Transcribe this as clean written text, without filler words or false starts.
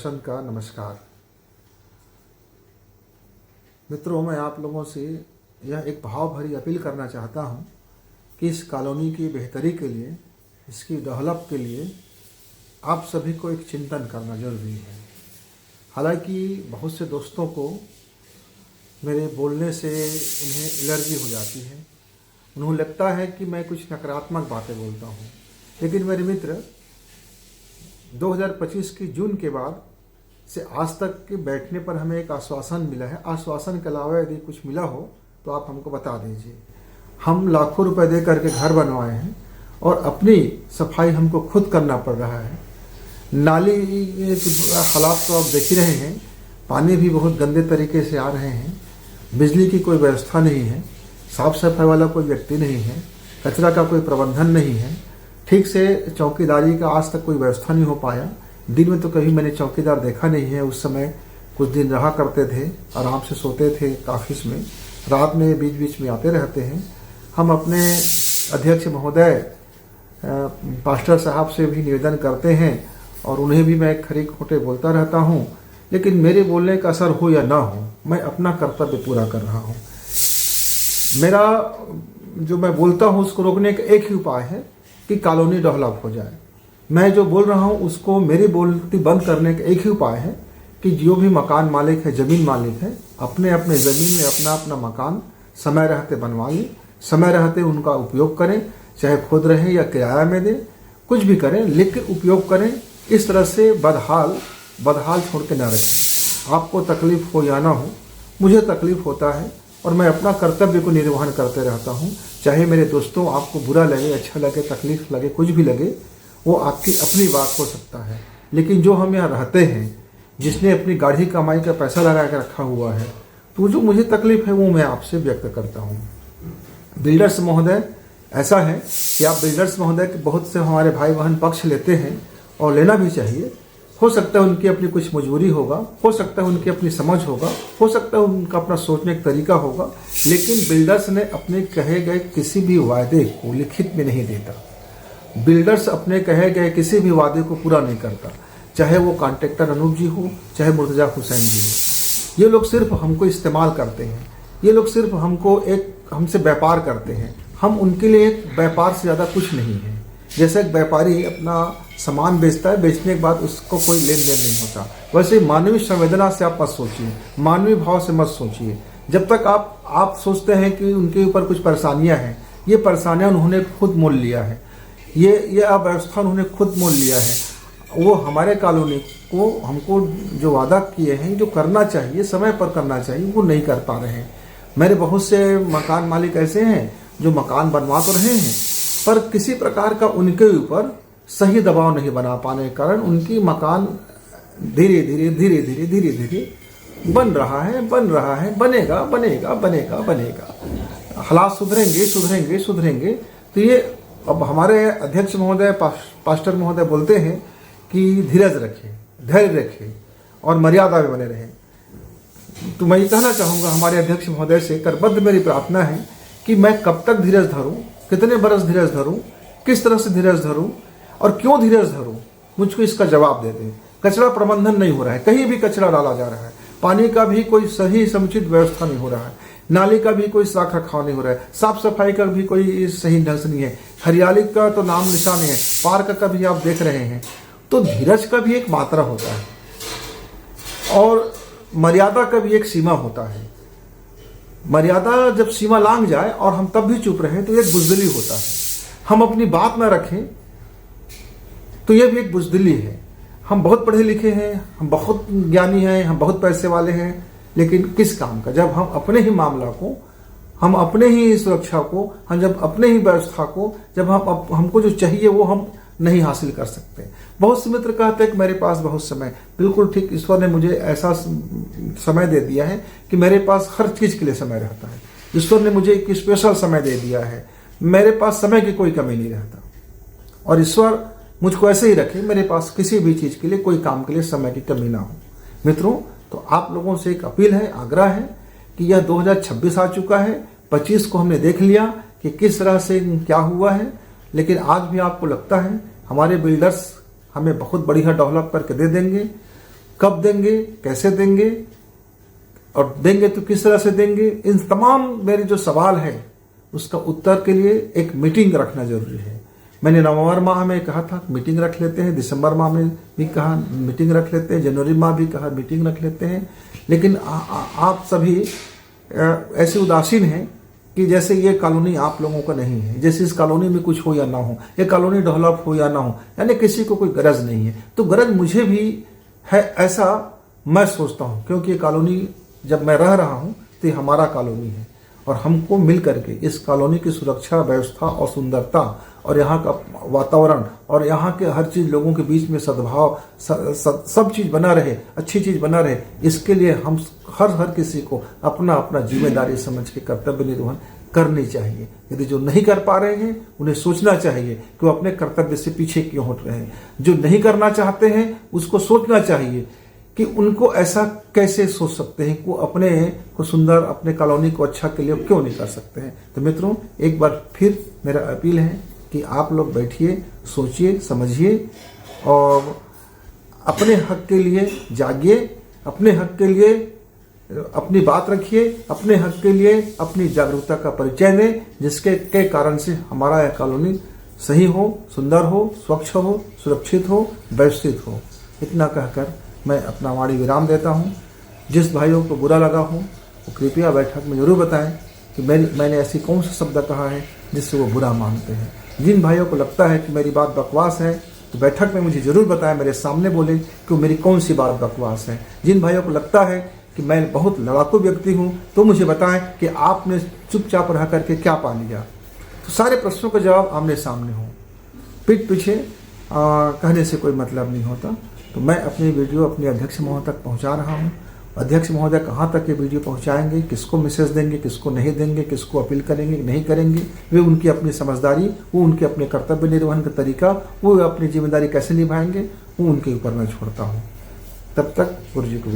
दर्शन का नमस्कार। मित्रों, मैं आप लोगों से यह एक भाव भरी अपील करना चाहता हूँ कि इस कॉलोनी की बेहतरी के लिए, इसकी डेवलप के लिए आप सभी को एक चिंतन करना जरूरी है। हालांकि बहुत से दोस्तों को मेरे बोलने से उन्हें एलर्जी हो जाती है, उन्हें लगता है कि मैं कुछ नकारात्मक बातें बोलता हूँ। लेकिन मेरे मित्र, 2025 की जून के बाद से आज तक के बैठने पर हमें एक आश्वासन मिला है। आश्वासन के अलावा यदि कुछ मिला हो तो आप हमको बता दीजिए। हम लाखों रुपए दे करके घर बनवाए हैं और अपनी सफाई हमको खुद करना पड़ रहा है। नाली के हालात तो आप देख ही रहे हैं, पानी भी बहुत गंदे तरीके से आ रहे हैं, बिजली की कोई व्यवस्था नहीं है, साफ सफाई वाला कोई व्यक्ति नहीं है, कचरा का कोई प्रबंधन नहीं है, ठीक से चौकीदारी का आज तक कोई व्यवस्था नहीं हो पाया। दिन में तो कभी मैंने चौकीदार देखा नहीं है। उस समय कुछ दिन रहा करते थे, आराम से सोते थे ऑफिस में, रात में बीच बीच में आते रहते हैं। हम अपने अध्यक्ष महोदय पास्टर साहब से भी निवेदन करते हैं और उन्हें भी मैं खरी खोटे बोलता रहता हूँ, लेकिन मेरे बोलने का असर हो या ना हो, मैं अपना कर्तव्य पूरा कर रहा हूँ। मेरा जो मैं बोलता हूँ उसको रोकने का एक ही उपाय है कि कॉलोनी डेवलप हो जाए। मैं जो बोल रहा हूँ उसको मेरी बोलती बंद करने का एक ही उपाय है कि जो भी मकान मालिक है, ज़मीन मालिक है, अपने अपने ज़मीन में अपना अपना मकान समय रहते बनवा लें, समय रहते उनका उपयोग करें, चाहे खुद रहें या किराया में दें, कुछ भी करें, लेकिन उपयोग करें। इस तरह से बदहाल छोड़ के ना रखें। आपको तकलीफ हो या ना हो, मुझे तकलीफ होता है और मैं अपना कर्तव्य को निर्वहन करते रहता हूँ। चाहे मेरे दोस्तों आपको बुरा लगे, अच्छा लगे, तकलीफ लगे, कुछ भी लगे, वो आपकी अपनी बात हो सकता है। लेकिन जो हम यहाँ रहते हैं, जिसने अपनी गाढ़ी कमाई का पैसा लगा के रखा हुआ है, तो जो मुझे तकलीफ है वो मैं आपसे व्यक्त करता हूँ। बिल्डर्स महोदय, ऐसा है कि आप बिल्डर्स महोदय के बहुत से हमारे भाई बहन पक्ष लेते हैं और लेना भी चाहिए। हो सकता है उनकी अपनी कुछ मजबूरी होगा, हो सकता है उनकी अपनी समझ होगा, हो सकता है उनका अपना सोचने का तरीका होगा, लेकिन बिल्डर्स ने अपने कहे गए किसी भी वायदे को लिखित में नहीं देता। बिल्डर्स अपने कहे गए किसी भी वादे को पूरा नहीं करता, चाहे वो कॉन्ट्रैक्टर अनूप जी हो, चाहे मुर्तजा हुसैन जी हो। ये लोग सिर्फ हमको इस्तेमाल करते हैं, ये लोग सिर्फ हमसे व्यापार करते हैं। हम उनके लिए एक व्यापार से ज़्यादा कुछ नहीं है। जैसे एक व्यापारी अपना सामान बेचता है, बेचने के बाद उसको कोई लेन देन नहीं होता, वैसे मानवीय संवेदना से आप मत सोचिए, मानवीय भाव से मत सोचिए। जब तक आप सोचते हैं कि उनके ऊपर कुछ परेशानियां हैं, ये परेशानियां उन्होंने खुद मोल लिया है, ये अव्यवस्था उन्होंने खुद मोल लिया है। वो हमारे कॉलोनी को हमको जो वादा किए हैं, जो करना चाहिए, समय पर करना चाहिए, वो नहीं कर पा रहे हैं। मेरे बहुत से मकान मालिक ऐसे हैं जो मकान बनवा तो रहे हैं, पर किसी प्रकार का उनके ऊपर सही दबाव नहीं बना पाने के कारण उनकी मकान धीरे धीरे बन रहा है, बनेगा। हालात सुधरेंगे। तो ये अब हमारे अध्यक्ष महोदय, पास्टर महोदय बोलते हैं कि धीरज रखें, धैर्य रखें और मर्यादा में बने रहें। तो मैं ये कहना चाहूँगा हमारे अध्यक्ष महोदय से, करबद्ध मेरी प्रार्थना है कि मैं कब तक धीरज धरूं, कितने बरस धीरज धरूं, किस तरह से धीरज धरूं और क्यों धीरज धरूं, मुझको इसका जवाब दे दें। कचरा प्रबंधन नहीं हो रहा है, कहीं भी कचरा डाला जा रहा है, पानी का भी कोई सही समुचित व्यवस्था नहीं हो रहा है, नाली का भी कोई साख रखाव नहीं हो रहा है, साफ सफाई का भी कोई सही ढंग से नहीं है, हरियाली का तो नाम निशान नहीं है, पार्क का भी आप देख रहे हैं। तो धीरज का भी एक मात्रा होता है और मर्यादा का भी एक सीमा होता है। मर्यादा जब सीमा लांघ जाए और हम तब भी चुप रहें तो एक बुज़दिली होता है। हम अपनी बात ना रखें तो यह भी एक बुज़दिली है। हम बहुत पढ़े लिखे हैं, हम बहुत ज्ञानी हैं, हम बहुत पैसे वाले हैं, लेकिन किस काम का, जब हम अपने ही मामला को, हम अपने ही सुरक्षा को, हम जब अपने ही व्यवस्था को, जब हमको जो चाहिए वो हम नहीं हासिल कर सकते। बहुत से मित्र कहते हैं कि मेरे पास बहुत समय, बिल्कुल ठीक, ईश्वर ने मुझे ऐसा समय दे दिया है कि मेरे पास हर चीज के लिए समय रहता है। ईश्वर ने मुझे एक स्पेशल समय दे दिया है, मेरे पास समय की कोई कमी नहीं रहता। और ईश्वर मुझको ऐसे ही रखे, मेरे पास किसी भी चीज के लिए, कोई काम के लिए समय की कमी ना हो। मित्रों, तो आप लोगों से एक अपील है, आग्रह है कि यह 2026 आ चुका है, 25 को हमने देख लिया कि किस तरह से क्या हुआ है, लेकिन आज भी आपको लगता है हमारे बिल्डर्स हमें बहुत बढ़िया डेवलप करके दे देंगे। कब देंगे, कैसे देंगे और देंगे तो किस तरह से देंगे, इन तमाम मेरे जो सवाल है उसका उत्तर के लिए एक मीटिंग रखना जरूरी है। मैंने नवंबर माह में कहा था मीटिंग रख लेते हैं, दिसंबर माह में भी कहा मीटिंग रख लेते हैं, जनवरी माह भी कहा मीटिंग रख लेते हैं, लेकिन आप सभी ऐसे उदासीन हैं कि जैसे ये कॉलोनी आप लोगों का नहीं है, जैसे इस कॉलोनी में कुछ हो या ना हो, ये कॉलोनी डेवलप हो या ना हो, यानी किसी को कोई गरज नहीं है। तो गरज मुझे भी है ऐसा मैं सोचता हूँ, क्योंकि ये कॉलोनी जब मैं रह रहा हूँ तो ये हमारा कॉलोनी है और हमको मिल करके इस कॉलोनी की सुरक्षा, व्यवस्था और सुंदरता और यहाँ का वातावरण और यहाँ के हर चीज़, लोगों के बीच में सद्भाव, सब चीज़ बना रहे, अच्छी चीज़ बना रहे, इसके लिए हम हर किसी को अपना अपना जिम्मेदारी समझ के कर्तव्य निर्वहन करनी चाहिए। यदि जो नहीं कर पा रहे हैं उन्हें सोचना चाहिए कि वो अपने कर्तव्य से पीछे क्यों हट रहे हैं। जो नहीं करना चाहते हैं उसको सोचना चाहिए कि उनको ऐसा कैसे सोच सकते हैं कि वो अपने को सुंदर, अपने कॉलोनी को अच्छा के लिए क्यों नहीं कर सकते हैं। तो मित्रों, एक बार फिर मेरा अपील है कि आप लोग बैठिए, सोचिए, समझिए और अपने हक के लिए जागिए, अपने हक के लिए अपनी बात रखिए, अपने हक के लिए अपनी जागरूकता का परिचय दें, जिसके के कारण से हमारा यह कॉलोनी सही हो, सुंदर हो, स्वच्छ हो, सुरक्षित हो, व्यवस्थित हो। इतना कहकर मैं अपना वाणी विराम देता हूँ। जिस भाइयों को बुरा लगा हो वो कृपया बैठक में जरूर बताएं कि मैंने ऐसी कौन सा शब्द कहा है जिससे वो बुरा मानते हैं। जिन भाइयों को लगता है कि मेरी बात बकवास है तो बैठक में मुझे जरूर बताएं, मेरे सामने बोलें कि मेरी कौन सी बात बकवास है। जिन भाइयों को लगता है कि मैं बहुत लड़ाकू व्यक्ति हूँ तो मुझे बताएं कि आपने चुपचाप रह करके क्या पा लिया। तो सारे प्रश्नों का जवाब आमने सामने हो, पीठ पीछे कहने से कोई मतलब नहीं होता। तो मैं अपनी वीडियो अपने अध्यक्ष महोदय तक पहुंचा रहा हूं। अध्यक्ष महोदय कहां तक ये वीडियो पहुंचाएंगे, किसको मैसेज देंगे, किसको नहीं देंगे, किसको अपील करेंगे, नहीं करेंगे, वे उनकी अपनी समझदारी, वो उनके अपने कर्तव्य निर्वहन का तरीका, वो अपनी जिम्मेदारी कैसे निभाएंगे, वो उनके ऊपर मैं छोड़ता हूँ। तब तक गुरु जी को